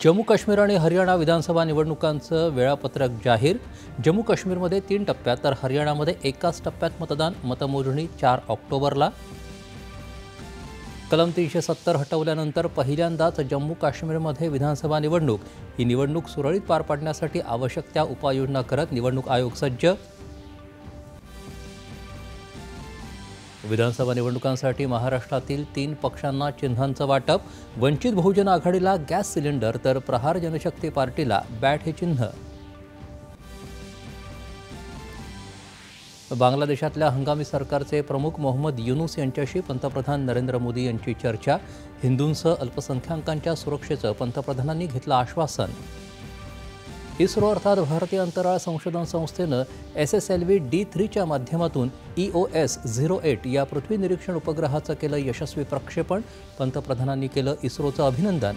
जम्मू काश्मीर आणि हरियाणा विधानसभा निवडणुकांचं वेळापत्रक जाहीर। जम्मू काश्मीरमध्ये 3 टप्प्यात तर हरियाणामध्ये एकाच टप्प्यात मतदान। मतमोजणी 4 ऑक्टोबरला। कलम 370 हटवल्यानंतर पहिल्यांदाच जम्मू काश्मीरमध्ये विधानसभा निवडणूक। ही निवडणूक सुरळीत पार पाडण्यासाठी आवश्यक त्या उपाययोजना करत निवडणूक आयोग सज्ज। विधानसभा निवडणुकांसाठी महाराष्ट्रातील 3 पक्षांना चिन्हांचं वाटप। वंचित बहुजन आघाडीला गॅस सिलेंडर तर प्रहार जनशक्ती पार्टीला बॅट हे चिन्ह। बांगलादेशातल्या हंगामी सरकारचे प्रमुख मोहम्मद युनूस यांच्याशी पंतप्रधान नरेंद्र मोदी यांची चर्चा। हिंदूंसह अल्पसंख्याकांच्या सुरक्षेचं पंतप्रधानांनी घेतलं आश्वासन। इस्रो अर्थात भारतीय अंतराळ संशोधन संस्थेनं SSLV D3च्या माध्यमातून EOS-08 या पृथ्वी निरीक्षण उपग्रहाचं केलं यशस्वी प्रक्षेपण। पंतप्रधानांनी केलं इस्रोचं अभिनंदन।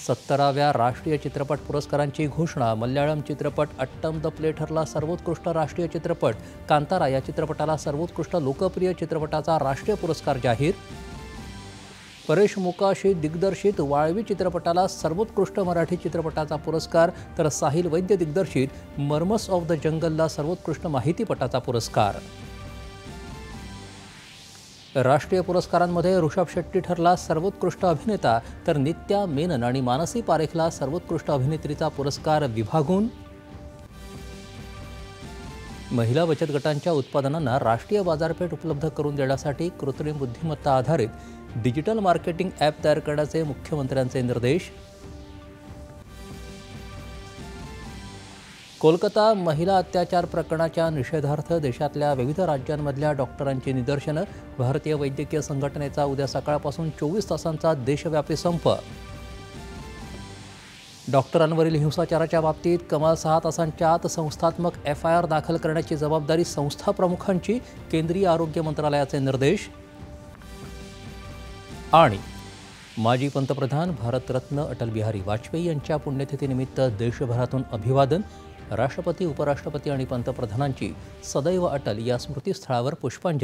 17व्या राष्ट्रीय चित्रपट पुरस्कारांची घोषणा। मल्याळम चित्रपट अट्टम द प्ले ठरला सर्वोत्कृष्ट राष्ट्रीय चित्रपट। कांतारा या चित्रपटाला सर्वोत्कृष्ट लोकप्रिय चित्रपटाचा राष्ट्रीय पुरस्कार जाहीर। परेश मोकाशी दिग्दर्शित वाळवी चित्रपटाला सर्वोत्कृष्ट मराठी चित्रपटाचा पुरस्कार तर साहिल वैद्य दिग्दर्शित मर्मस ऑफ द जंगलला सर्वोत्कृष्ट माहितीपटाचा पुरस्कार। राष्ट्रीय पुरस्कारांमध्ये ऋषभ शेट्टी ठरला सर्वोत्कृष्ट अभिनेता तर नित्या मेनन आणि मानसी पारेखला सर्वोत्कृष्ट अभिनेत्रीचा पुरस्कार विभागून। महिला बचत गटांच्या उत्पादनांना राष्ट्रीय बाजारपेठ उपलब्ध करून देण्यासाठी कृत्रिम बुद्धिमत्ता आधारित डिजिटल मार्केटिंग ॲप तयार करण्याचे मुख्यमंत्र्यांचे निर्देश। कोलकाता महिला अत्याचार प्रकरणाच्या निषेधार्थ देशातल्या विविध राज्यांमधल्या डॉक्टरांची निदर्शनं। भारतीय वैद्यकीय संघटनेचा उद्या सकाळपासून 24 तासांचा देशव्यापी संप। डॉक्टरांवरील हिंसाचाराच्या बाबतीत कमाल 6 तासांच्या आत संस्थात्मक FIR दाखल करण्याची जबाबदारी संस्था प्रमुखांची। केंद्रीय आरोग्य मंत्रालयाचे निर्देश। आणि माजी पंतप्रधान भारतरत्न अटल बिहारी वाजपेयी यांच्या पुण्यतिथीनिमित्त देशभरातून अभिवादन। राष्ट्रपती, उपराष्ट्रपती आणि पंतप्रधानांची सदैव अटल या स्मृतीस्थळावर पुष्पांजली।